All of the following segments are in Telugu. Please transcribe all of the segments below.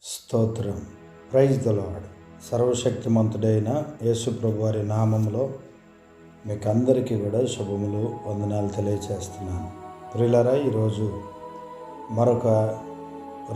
స్తోత్రం. Praise the lord. సర్వశక్తిమంతుడైన యేసు ప్రభు వారి నామములో మీకు అందరికీ కూడా శుభములు, వందనాలు తెలియచేస్తున్నాను. ప్రియులారా, ఈరోజు మరొక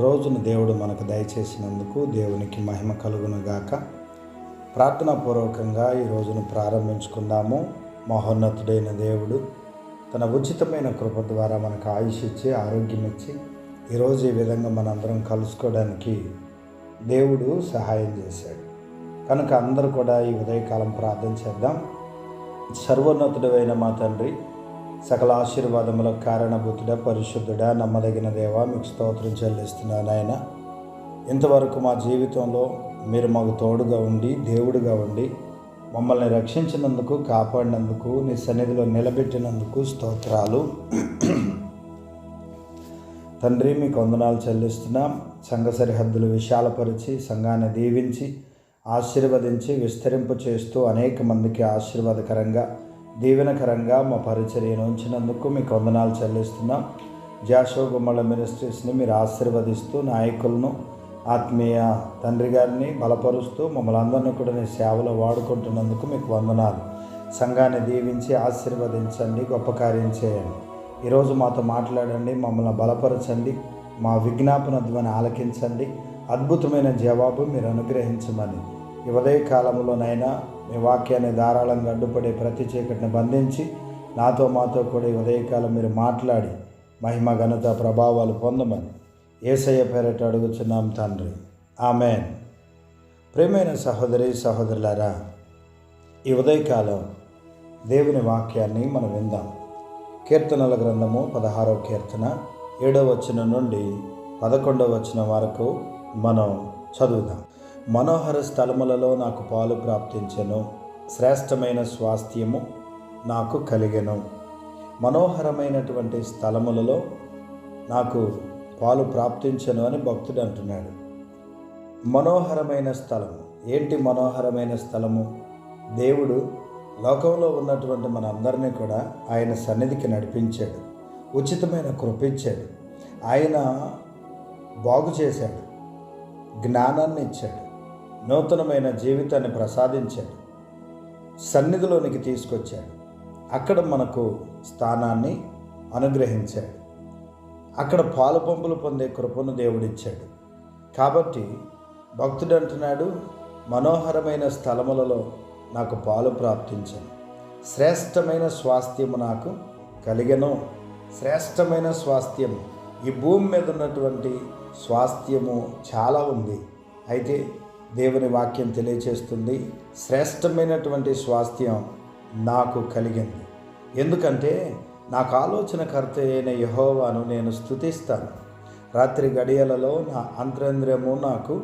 రోజును దేవుడు మనకు దయచేసినందుకు దేవునికి మహిమ కలుగును గాక. ప్రార్థనాపూర్వకంగా ఈ రోజును ప్రారంభించుకుందాము. మహోన్నతుడైన దేవుడు తన ఉచితమైన కృప ద్వారా మనకు ఆయుష్ ఇచ్చి, ఆరోగ్యం ఇచ్చి, ఈరోజు ఈ విధంగా మనందరం కలుసుకోవడానికి దేవుడు సహాయం చేశాడు. కనుక అందరూ కూడా ఈ ఉదయకాలం ప్రార్థన చేద్దాం. సర్వోన్నతుడైన మా తండ్రి, సకల ఆశీర్వాదములకు కారణభూతుడా, పరిశుద్ధుడా, నమ్మదగిన దేవా, మీకు స్తోత్రం చెల్లిస్తున్నాను. ఆయన ఇంతవరకు మా జీవితంలో మీరు మాకు తోడుగా ఉండి, దేవుడుగా ఉండి, మమ్మల్ని రక్షించినందుకు, కాపాడినందుకు, నీ సన్నిధిలో నిలబెట్టినందుకు స్తోత్రాలు తండ్రి. మీకు వందనాలు చెల్లిస్తున్నాం. సంఘ సరిహద్దులు విశాలపరిచి, సంఘాన్ని దీవించి, ఆశీర్వదించి, విస్తరింపు చేస్తూ అనేక మందికి ఆశీర్వాదకరంగా, దీవెనకరంగా మా పరిచర్యను ఉంచినందుకు మీకు వందనాలు చెల్లిస్తున్నాం. జాషో గుమ్మల మినిస్ట్రీస్ని మీరు ఆశీర్వదిస్తూ, నాయకులను, ఆత్మీయ తండ్రి గారిని బలపరుస్తూ, మమ్మల్ని అందరినీ కూడా నీ సేవలో వాడుకుంటున్నందుకు మీకు వందనాలు. సంఘాన్ని దీవించి ఆశీర్వదించండి, గొప్ప కార్యం చేయండి. ఈరోజు మాతో మాట్లాడండి, మమ్మల్ని బలపరచండి, మా విజ్ఞాపన ధ్వని ఆలకించండి, అద్భుతమైన జవాబు మీరు అనుగ్రహించమని ఈ ఉదయ కాలంలోనైనా మీ వాక్యాన్ని ధారాళంగా అడ్డుపడే ప్రతి చీకటిని బంధించి, నాతో మాతో కూడా ఈ ఉదయకాలం మీరు మాట్లాడి మహిమ, ఘనత, ప్రభావాలు పొందమని యేసయ్య పేరట అడుగుచున్నాం తండ్రి, ఆమేన్. ప్రియమైన సహోదరి సహోదరులారా, ఈ ఉదయకాలం దేవుని వాక్యాన్ని మనం విందాం. కీర్తనల గ్రంథము 16వ కీర్తన 7వ వచనం నుండి 11వ వచనం వరకు మనం చదువుదాం. మనోహర స్థలములలో నాకు పాలు ప్రాప్తించెను, శ్రేష్టమైన స్వాస్థ్యము నాకు కలిగెను. మనోహరమైనటువంటి స్థలములలో నాకు పాలు ప్రాప్తించెను అని భక్తుడు అంటున్నాడు. మనోహరమైన స్థలము ఏంటి? మనోహరమైన స్థలము దేవుడు లోకంలో ఉన్నటువంటి మన అందరినీ కూడా ఆయన సన్నిధికి నడిపించాడు, ఉచితమైన కృప ఇచ్చాడు, ఆయన బాగు చేశాడు, జ్ఞానాన్ని ఇచ్చాడు, నూతనమైన జీవితాన్ని ప్రసాదించాడు, సన్నిధిలోనికి తీసుకొచ్చాడు, అక్కడ మనకు స్థానాన్ని అనుగ్రహించాడు, అక్కడ పాలు పంపులు పొందే కృపను దేవుడిచ్చాడు. కాబట్టి భక్తుడు అంటున్నాడు, మనోహరమైన స్థలములలో నాకు పాలు ప్రాప్తించను, శ్రేష్టమైన స్వాస్థ్యము నాకు కలిగెను. శ్రేష్టమైన స్వాస్థ్యము, ఈ భూమి మీద ఉన్నటువంటి స్వాస్థ్యము చాలా ఉంది. అయితే దేవుని వాక్యం తెలియచేస్తుంది, శ్రేష్టమైనటువంటి స్వాస్థ్యం నాకు కలిగింది. ఎందుకంటే నాకు ఆలోచనకర్త అయిన యెహోవాను నేను స్తుతిస్తాను. రాత్రి గడియలలో నా అంతరంద్రియము నాకు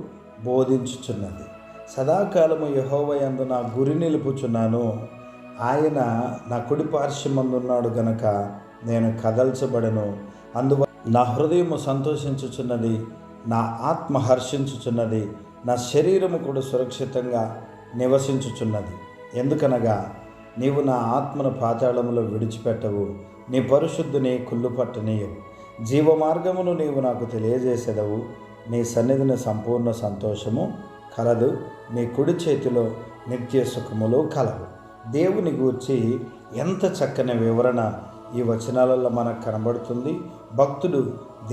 బోధించుచున్నది. సదాకాలము యెహోవా యందు నా గురి నిలుపుచున్నాను. ఆయన నా కుడి పార్శ్వమందున్నాడు గనక నేను కదల్చబడను. అందువల్ల నా హృదయము సంతోషించుచున్నది, నా ఆత్మ హర్షించుచున్నది, నా శరీరము కూడా సురక్షితంగా నివసించుచున్నది. ఎందుకనగా నీవు నా ఆత్మను పాతాళములో విడిచిపెట్టవు, నీ పరిశుద్ధుని కుళ్ళు పట్టనీయవు. జీవ మార్గమును నీవు నాకు తెలియజేసేదవు. నీ సన్నిధిని సంపూర్ణ సంతోషము కలదు, నీ కుడి చేతిలో నిత్య సుఖములు కలవు. దేవుని గూర్చి ఎంత చక్కని వివరణ ఈ వచనాలలో మనకు కనబడుతుంది. భక్తుడు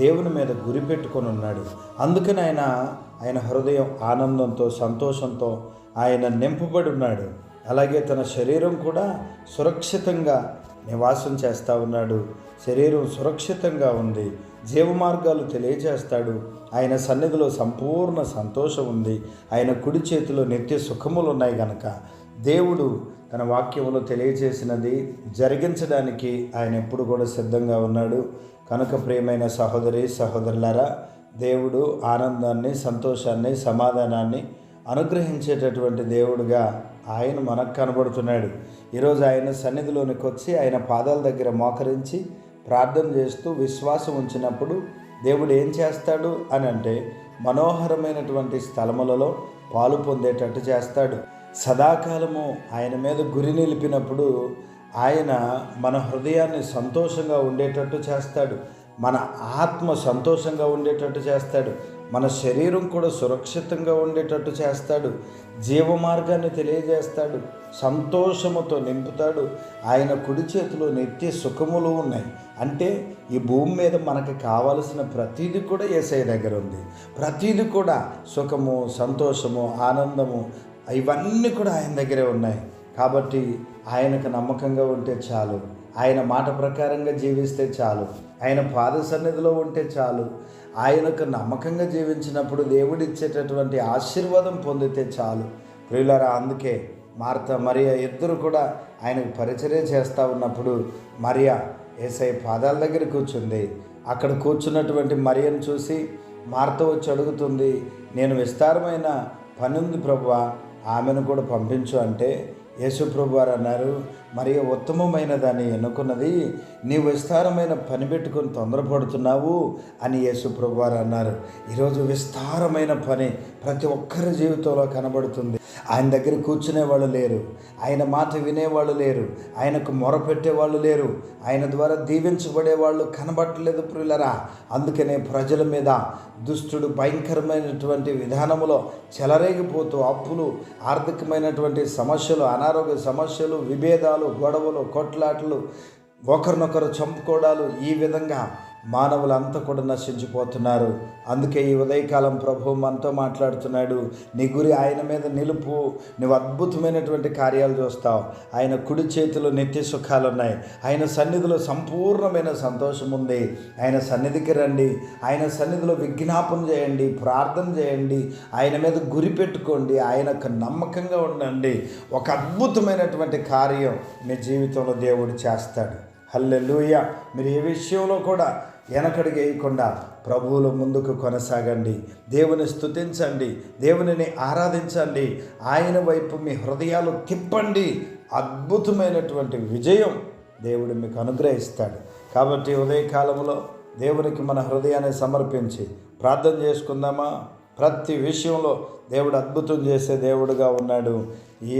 దేవుని మీద గురి పెట్టుకొని ఉన్నాడు. అందుకని ఆయన హృదయం ఆనందంతో, సంతోషంతో ఆయన నింపబడి ఉన్నాడు. అలాగే తన శరీరం కూడా సురక్షితంగా నివాసం చేస్తూ ఉన్నాడు. శరీరం సురక్షితంగా ఉంది. జీవమార్గాలు తెలియజేస్తాడు. ఆయన సన్నిధిలో సంపూర్ణ సంతోషం ఉంది. ఆయన కుడి చేతిలో నిత్య సుఖములు ఉన్నాయి గనక దేవుడు తన వాక్యములో తెలియజేసినది జరిగించడానికి ఆయన ఎప్పుడు కూడా సిద్ధంగా ఉన్నాడు. కనుక ప్రియమైన సహోదరి సహోదరులారా, దేవుడు ఆనందాన్ని, సంతోషాన్ని, సమాధానాన్ని అనుగ్రహించేటటువంటి దేవుడుగా ఆయన మనకు కనబడుతున్నాడు. ఈరోజు ఆయన సన్నిధిలోనికి వచ్చి ఆయన పాదాల దగ్గర మోకరించి ప్రార్థన చేస్తూ విశ్వాసం ఉంచినప్పుడు దేవుడు ఏం చేస్తాడు అని అంటే, మనోహరమైనటువంటి స్థలములలో పాలు పొందేటట్టు చేస్తాడు. సదాకాలము ఆయన మీద గురి నిలిపినప్పుడు ఆయన మన హృదయాన్ని సంతోషంగా ఉండేటట్టు చేస్తాడు. మన ఆత్మ సంతోషంగా ఉండేటట్టు చేస్తాడు. మన శరీరం కూడా సురక్షితంగా ఉండేటట్టు చేస్తాడు. జీవ మార్గాన్ని తెలియజేస్తాడు. సంతోషముతో నింపుతాడు. ఆయన కుడి చేతిలో నిత్య సుఖములు ఉన్నాయి. అంటే ఈ భూమి మీద మనకు కావలసిన ప్రతీది కూడా యేసయ్య దగ్గర ఉంది. ప్రతీది కూడా సుఖము, సంతోషము, ఆనందము ఇవన్నీ కూడా ఆయన దగ్గరే ఉన్నాయి. కాబట్టి ఆయనకు నమ్మకంగా ఉంటే చాలు. ఆయన మాట ప్రకారంగా జీవిస్తే చాలు. ఆయన పాద సన్నిధిలో ఉంటే చాలు. ఆయనకు నమ్మకంగా జీవించినప్పుడు దేవుడిచ్చేటటువంటి ఆశీర్వాదం పొందితే చాలు. ప్రియులారా, అందుకే మార్త మరియ ఇద్దరు కూడా ఆయనకు పరిచర్య చేస్తూ ఉన్నప్పుడు మరియ యేసయ్య పాదాల దగ్గర కూర్చుంది. అక్కడ కూర్చున్నటువంటి మరియను చూసి మార్త వచ్చి అడుగుతుంది, నేను విస్తారమైన పని ఉంది ప్రభువా, ఆమెను కూడా పంపించు అంటే యేసు ప్రభువారు అన్నారు, మరియ ఉత్తమమైన దాన్ని ఎన్నుకున్నది, నీవు విస్తారమైన పని పెట్టుకొని తొందరపడుతున్నావు అని యేసు ప్రభువారు అన్నారు. ఈరోజు విస్తారమైన పని ప్రతి ఒక్కరి జీవితంలో కనబడుతుంది. ఆయన దగ్గర కూర్చునే వాళ్ళు లేరు, ఆయన మాట వినేవాళ్ళు లేరు, ఆయనకు మొరపెట్టేవాళ్ళు లేరు, ఆయన ద్వారా దీవించబడే వాళ్ళు కనబడట్లేదు ప్రియులరా. అందుకనే ప్రజల మీద దుష్టుడు భయంకరమైనటువంటి విధానములో చెలరేగిపోతూ అప్పులు, ఆర్థికమైనటువంటి సమస్యలు, అనారోగ్య సమస్యలు, విభేదాలు, గొడవలు, కొట్లాటలు, ఒకరినొకరు చంపుకోవడాలు, ఈ విధంగా మానవులంతా కూడా నశించిపోతున్నారు. అందుకే ఈ ఉదయకాలం ప్రభువు మనతో మాట్లాడుతున్నాడు. నీ గురి ఆయన మీద నిలుపు, నువ్వు అద్భుతమైనటువంటి కార్యాలు చూస్తావు. ఆయన కుడి చేతిలో నిత్య సుఖాలు ఉన్నాయి. ఆయన సన్నిధిలో సంపూర్ణమైన సంతోషం ఉంది. ఆయన సన్నిధికి రండి, ఆయన సన్నిధిలో విజ్ఞాపన చేయండి, ప్రార్థన చేయండి, ఆయన మీద గురి పెట్టుకోండి, ఆయనకు నమ్మకంగా ఉండండి. ఒక అద్భుతమైనటువంటి కార్యం మీ జీవితంలో దేవుడు చేస్తాడు. హల్లెలూయా. మీరు ఏ విషయంలో కూడా వెనకడుగు వేయకుండా ప్రభువులో ముందుకు కొనసాగండి. దేవుని స్తుతించండి, దేవునిని ఆరాధించండి, ఆయన వైపు మీ హృదయాలు తిప్పండి. అద్భుతమైనటువంటి విజయం దేవుడు మీకు అనుగ్రహిస్తాడు. కాబట్టి ఉదయకాలంలో దేవునికి మన హృదయాన్ని సమర్పించి ప్రార్థన చేసుకుందామా? ప్రతి విషయంలో దేవుడు అద్భుతం చేసే దేవుడుగా ఉన్నాడు.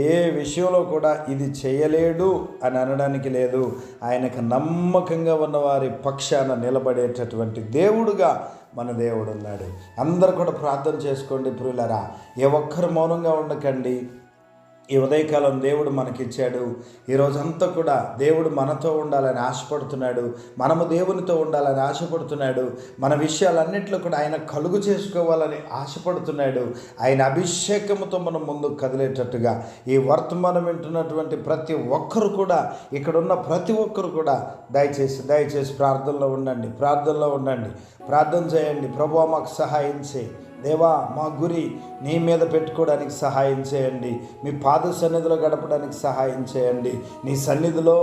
ఏ విషయంలో కూడా ఇది చేయలేడు అని అనడానికి లేదు. ఆయనకు నమ్మకంగా ఉన్నవారి పక్షాన నిలబడేటటువంటి దేవుడుగా మన దేవుడు ఉన్నాడు. అందరూ కూడా ప్రార్థన చేసుకోండి ప్రియులారా. ఏ ఒక్కరు మౌనంగా ఉండకండి. ఈ ఉదయకాలం దేవుడు మనకిచ్చాడు. ఈరోజంతా కూడా దేవుడు మనతో ఉండాలని ఆశపడుతున్నాడు. మనము దేవునితో ఉండాలని ఆశపడుతున్నాడు. మన విషయాలన్నింటిలో కూడా ఆయన కలుగు చేసుకోవాలని ఆశపడుతున్నాడు. ఆయన అభిషేకముతో మనం ముందుకు కదిలేటట్టుగా ఈ వర్తమానం వింటున్నటువంటి ప్రతి ఒక్కరు కూడా, ఇక్కడున్న ప్రతి ఒక్కరు కూడా దయచేసి ప్రార్థనలో ఉండండి. ప్రార్థన చేయండి. ప్రభువా మాకు సహాయం చేయి. దేవా, మా గురి నీ మీద పెట్టుకోవడానికి సహాయం చేయండి. మీ పాద సన్నిధిలో గడపడానికి సహాయం చేయండి. నీ సన్నిధిలో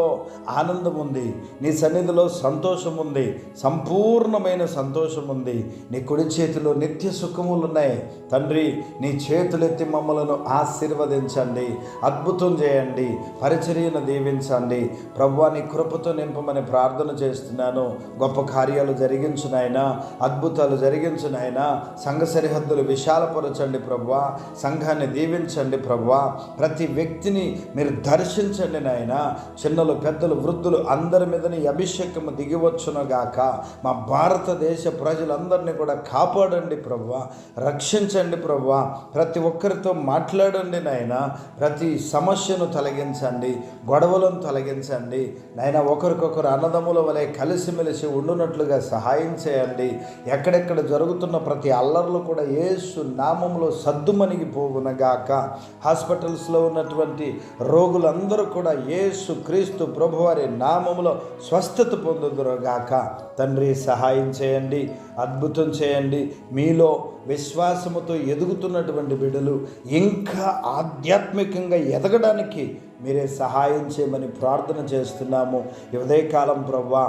ఆనందం ఉంది, నీ సన్నిధిలో సంతోషం ఉంది, సంపూర్ణమైన సంతోషం ఉంది. నీ కుడి చేతిలో నిత్య సుఖములు ఉన్నాయి. తండ్రి, నీ చేతులెత్తి మమ్మలను ఆశీర్వదించండి, అద్భుతం చేయండి, పరిచర్యను దీవించండి. ప్రభువా, నీ కృపతో నింపమని ప్రార్థన చేస్తున్నాను. గొప్ప కార్యాలు జరిగించు నాయనా, అద్భుతాలు జరిగించు నాయనా. సంఘ సరిహద్దులు విశాలపరచండి ప్రభువా. సంఘాన్ని దీవించండి ప్రభువా. ప్రతి వ్యక్తిని మీరు దర్శించండి నాయన. చిన్నలు, పెద్దలు, వృద్ధులు అందరి మీద నీ అభిషేకము దిగివచ్చునుగాక. మా భారతదేశ ప్రజలందరినీ కూడా కాపాడండి ప్రభువా, రక్షించండి ప్రభువా. ప్రతి ఒక్కరితో మాట్లాడండి నాయన. ప్రతి సమస్యను తొలగించండి, గొడవలను తొలగించండి నాయన. ఒకరికొకరు అన్నదమ్ముల వలె కలిసిమెలిసి ఉండునట్లుగా సహాయం చేయండి. ఎక్కడెక్కడ జరుగుతున్న ప్రతి అల్లర్లు కూడా యేసు నామములో సద్దుమణిగిపోవునగాక. హాస్పిటల్స్లో ఉన్నటువంటి రోగులందరూ కూడా యేసు క్రీస్తు ప్రభువారి నామములో స్వస్థత పొందుదురుగాక. తండ్రి, సహాయం చేయండి, అద్భుతం చేయండి. మీలో విశ్వాసముతో ఎదుగుతున్నటువంటి బిడ్డలు ఇంకా ఆధ్యాత్మికంగా ఎదగడానికి మీరే సహాయం చేయమని ప్రార్థన చేస్తున్నాము. ఈ ఉదయకాలం ప్రభువా,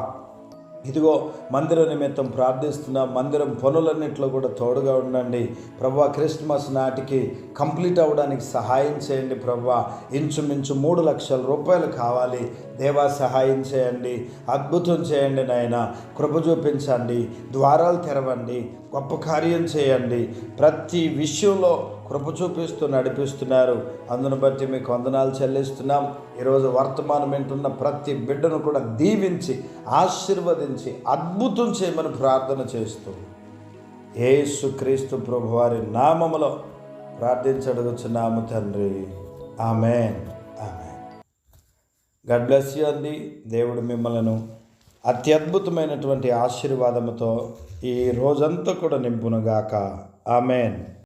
ఇదిగో మందిర నిమిత్తం ప్రార్థిస్తున్నాం. మందిరం పనులన్నింటిలో కూడా తోడుగా ఉండండి ప్రభువా. క్రిస్మస్ నాటికి కంప్లీట్ అవ్వడానికి సహాయం చేయండి ప్రభువా. ఇంచుమించు 3 లక్షల రూపాయలు కావాలి. దేవా, సహాయం చేయండి, అద్భుతం చేయండి నాయన. కృప చూపించండి, ద్వారాలు తెరవండి, గొప్ప కార్యం చేయండి. ప్రతి విషయంలో కృప చూపిస్తూ నడిపిస్తున్నారు. అందును బట్టి మీకు వందనాలు చెల్లిస్తున్నాం. ఈరోజు వర్తమానం వింటున్న ప్రతి బిడ్డను కూడా దీవించి ఆశీర్వదించి అద్భుతం చేయమని ప్రార్థన చేస్తూ యేసుక్రీస్తు ప్రభువారి నామములో ప్రార్థించడుగుచున్నాము తండ్రి. ఆమేన్. ఆమేన్. గాడ్ బ్లెస్ యు అండి. దేవుడు మిమ్మలను అత్యద్భుతమైనటువంటి ఆశీర్వాదముతో ఈ రోజంతా కూడా నింపునుగాక. ఆమేన్.